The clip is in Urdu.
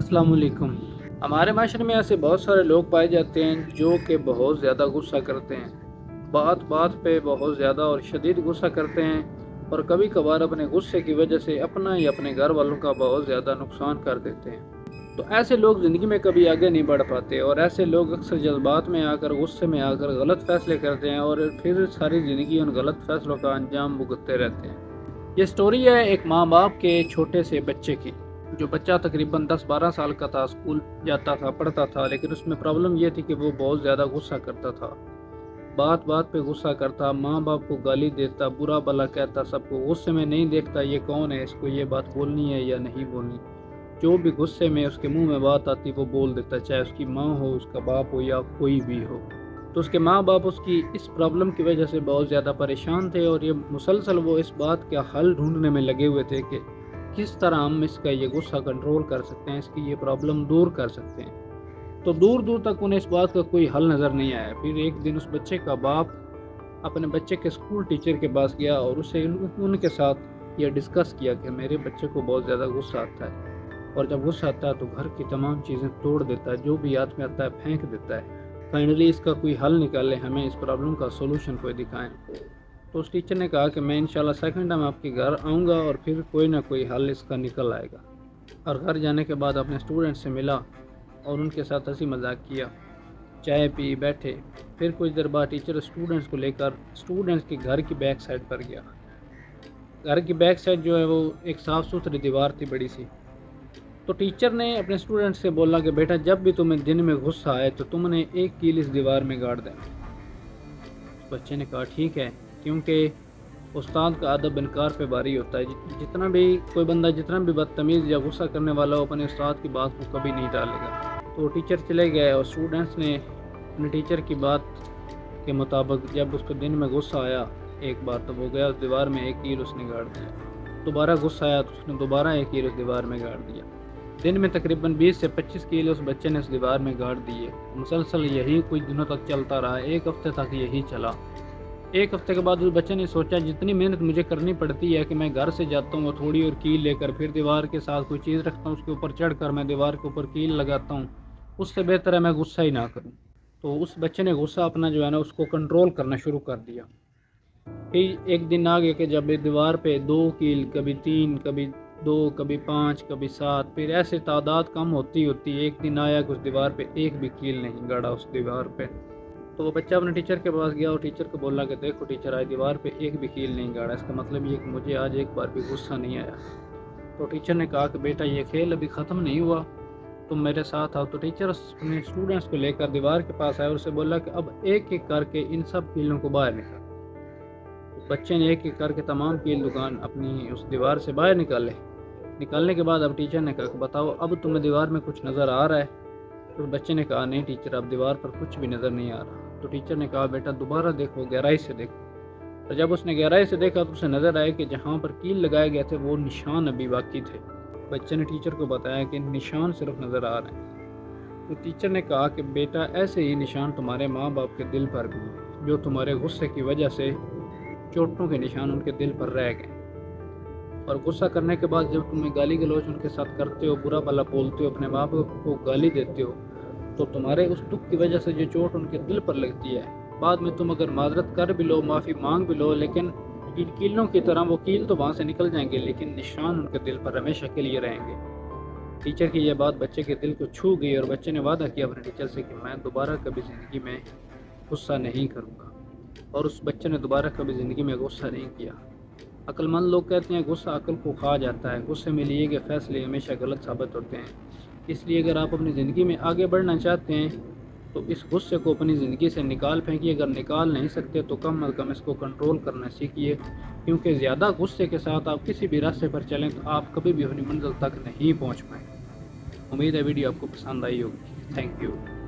السلام علیکم۔ ہمارے معاشرے میں ایسے بہت سارے لوگ پائے جاتے ہیں جو کہ بہت زیادہ غصہ کرتے ہیں، بات بات پہ بہت زیادہ اور شدید غصہ کرتے ہیں، اور کبھی کبھار اپنے غصے کی وجہ سے اپنا یا اپنے گھر والوں کا بہت زیادہ نقصان کر دیتے ہیں۔ تو ایسے لوگ زندگی میں کبھی آگے نہیں بڑھ پاتے، اور ایسے لوگ اکثر جذبات میں آ کر، غصے میں آ کر غلط فیصلے کرتے ہیں، اور پھر ساری زندگی ان غلط فیصلوں کا انجام بھگتتے رہتے ہیں۔ یہ سٹوری ہے ایک ماں باپ کے چھوٹے سے بچے کی۔ جو بچہ تقریباً 10-12 سال کا تھا، اسکول جاتا تھا، پڑھتا تھا، لیکن اس میں پرابلم یہ تھی کہ وہ بہت زیادہ غصہ کرتا تھا، بات بات پہ غصہ کرتا، ماں باپ کو گالی دیتا، برا بھلا کہتا، سب کو غصے میں نہیں دیکھتا یہ کون ہے، اس کو یہ بات بولنی ہے یا نہیں بولنی، جو بھی غصے میں اس کے منہ میں بات آتی وہ بول دیتا، چاہے اس کی ماں ہو، اس کا باپ ہو یا کوئی بھی ہو۔ تو اس کے ماں باپ اس کی اس پرابلم کی وجہ سے بہت زیادہ پریشان تھے، اور یہ مسلسل وہ اس بات کا حل ڈھونڈنے میں لگے ہوئے تھے کہ کس طرح ہم اس کا یہ غصہ کنٹرول کر سکتے ہیں، اس کی یہ پرابلم دور کر سکتے ہیں۔ تو دور دور تک انہیں اس بات کا کوئی حل نظر نہیں آیا۔ پھر ایک دن اس بچے کا باپ اپنے بچے کے اسکول ٹیچر کے پاس گیا اور اسے ان کے ساتھ یہ ڈسکس کیا کہ میرے بچے کو بہت زیادہ غصہ آتا ہے، اور جب غصہ آتا ہے تو گھر کی تمام چیزیں توڑ دیتا ہے، جو بھی ہاتھ میں آتا ہے پھینک دیتا ہے۔ فائنلی اس کا کوئی حل نکالے، ہمیں اس پرابلم کا سولوشن کوئی دکھائیں۔ تو اس ٹیچر نے کہا کہ میں انشاءاللہ سیکنڈ ٹائم آپ کے گھر آؤں گا، اور پھر کوئی نہ کوئی حل اس کا نکل آئے گا۔ اور گھر جانے کے بعد اپنے اسٹوڈنٹ سے ملا اور ان کے ساتھ ہنسی مذاق کیا، چائے پی، بیٹھے۔ پھر کچھ دیر بعد ٹیچر اسٹوڈنٹس کو لے کر اسٹوڈنٹس کے گھر کی بیک سائڈ پر گیا۔ گھر کی بیک سائڈ جو ہے وہ ایک صاف ستھری دیوار تھی بڑی سی۔ تو ٹیچر نے اپنے اسٹوڈنٹ سے بولا کہ بیٹا جب بھی تمہیں دن میں غصہ آئے تو تم نے ایک کیل اس دیوار میں گاڑ دینا۔ بچے نے کہا ٹھیک ہے، کیونکہ استاد کا ادب انکار پہ باری ہوتا ہے۔ جتنا بھی کوئی بندہ جتنا بھی بدتمیز یا غصہ کرنے والا ہو، اپنے استاد کی بات کو کبھی نہیں ٹالے گا۔ تو ٹیچر چلے گئے اور اسٹوڈنٹس نے اپنے ٹیچر کی بات کے مطابق جب اس کو دن میں غصہ آیا ایک بار، تو وہ گیا اس دیوار میں ایک کیل اس نے گاڑ دیا۔ دوبارہ غصہ آیا تو اس نے دوبارہ ایک کیل اس دیوار میں گاڑ دیا۔ دن میں تقریباً 20 سے 25 کیل اس بچے نے اس دیوار میں گاڑ دیے۔ مسلسل یہی کچھ دنوں تک چلتا رہا، ایک ہفتے تک یہی چلا۔ ایک ہفتے کے بعد اس بچے نے سوچا جتنی محنت مجھے کرنی پڑتی ہے کہ میں گھر سے جاتا ہوں اور تھوڑی اور کیل لے کر پھر دیوار کے ساتھ کوئی چیز رکھتا ہوں، اس کے اوپر چڑھ کر میں دیوار کے اوپر کیل لگاتا ہوں، اس سے بہتر ہے میں غصہ ہی نہ کروں۔ تو اس بچے نے غصہ اپنا جو ہے نا اس کو کنٹرول کرنا شروع کر دیا۔ پھر ایک دن آ گیا کہ جب دیوار پہ 2 کیل، کبھی 3، کبھی 2، کبھی 5، کبھی 7، پھر ایسے تعداد کم ہوتی ہوتی ایک دن آیا کہ اس دیوار پہ ایک بھی کیل نہیں گاڑا اس دیوار پہ۔ تو وہ بچہ اپنے ٹیچر کے پاس گیا اور ٹیچر کو بولا کہ دیکھو ٹیچر، آج دیوار پہ ایک بھی کیل نہیں گاڑا، اس کا مطلب یہ کہ مجھے آج ایک بار بھی غصہ نہیں آیا۔ تو ٹیچر نے کہا کہ بیٹا یہ کھیل ابھی ختم نہیں ہوا، تم میرے ساتھ آؤ۔ تو ٹیچر اپنے اسٹوڈنٹس کو لے کر دیوار کے پاس آئے اور اسے بولا کہ اب ایک ایک کر کے ان سب کیلوں کو باہر نکال۔ بچے نے ایک ایک کر کے تمام کیل اپنی اس دیوار سے باہر نکالے۔ نکالنے کے بعد اب ٹیچر نے کہا کہ بتاؤ اب تمہیں دیوار میں کچھ نظر آ رہا ہے؟ تو بچے نے کہا نہیں ٹیچر، اب دیوار پر کچھ بھی نظر نہیں آ رہا۔ تو ٹیچر نے کہا بیٹا دوبارہ دیکھو، گہرائی سے دیکھو۔ تو جب اس نے گہرائی سے دیکھا تو اسے نظر آیا کہ جہاں پر کیل لگائے گئے تھے وہ نشان ابھی باقی تھے۔ بچے نے ٹیچر کو بتایا کہ نشان صرف نظر آ رہے ہیں۔ تو ٹیچر نے کہا کہ بیٹا ایسے ہی نشان تمہارے ماں باپ کے دل پر بھی ہیں، جو تمہارے غصے کی وجہ سے چوٹوں کے نشان ان کے دل پر رہ گئے۔ اور غصہ کرنے کے بعد جب تمہیں گالی گلوچ ان کے ساتھ کرتے ہو، برا بھلا بولتے ہو، اپنے ماں باپ کو گالی دیتے ہو، تو تمہارے اس دکھ کی وجہ سے جو چوٹ ان کے دل پر لگتی ہے، بعد میں تم اگر معذرت کر بھی لو، معافی مانگ بھی لو، لیکن ان کیلوں کی طرح وہ کیل تو وہاں سے نکل جائیں گے، لیکن نشان ان کے دل پر ہمیشہ کے لیے رہیں گے۔ ٹیچر کی یہ بات بچے کے دل کو چھو گئی، اور بچے نے وعدہ کیا اپنے ٹیچر سے کہ میں دوبارہ کبھی زندگی میں غصہ نہیں کروں گا۔ اور اس بچے نے دوبارہ کبھی زندگی میں غصہ نہیں کیا۔ عقل مند لوگ کہتے ہیں غصہ عقل کو کھا جاتا ہے، غصے میں لیے گئے فیصلے ہمیشہ غلط ثابت ہوتے ہیں۔ اس لیے اگر آپ اپنی زندگی میں آگے بڑھنا چاہتے ہیں تو اس غصے کو اپنی زندگی سے نکال پھینکیے۔ اگر نکال نہیں سکتے تو کم از کم اس کو کنٹرول کرنا سیکھیے، کیونکہ زیادہ غصے کے ساتھ آپ کسی بھی راستے پر چلیں تو آپ کبھی بھی اپنی منزل تک نہیں پہنچ پائیں۔ امید ہے ویڈیو آپ کو پسند آئی ہوگی۔ Thank you.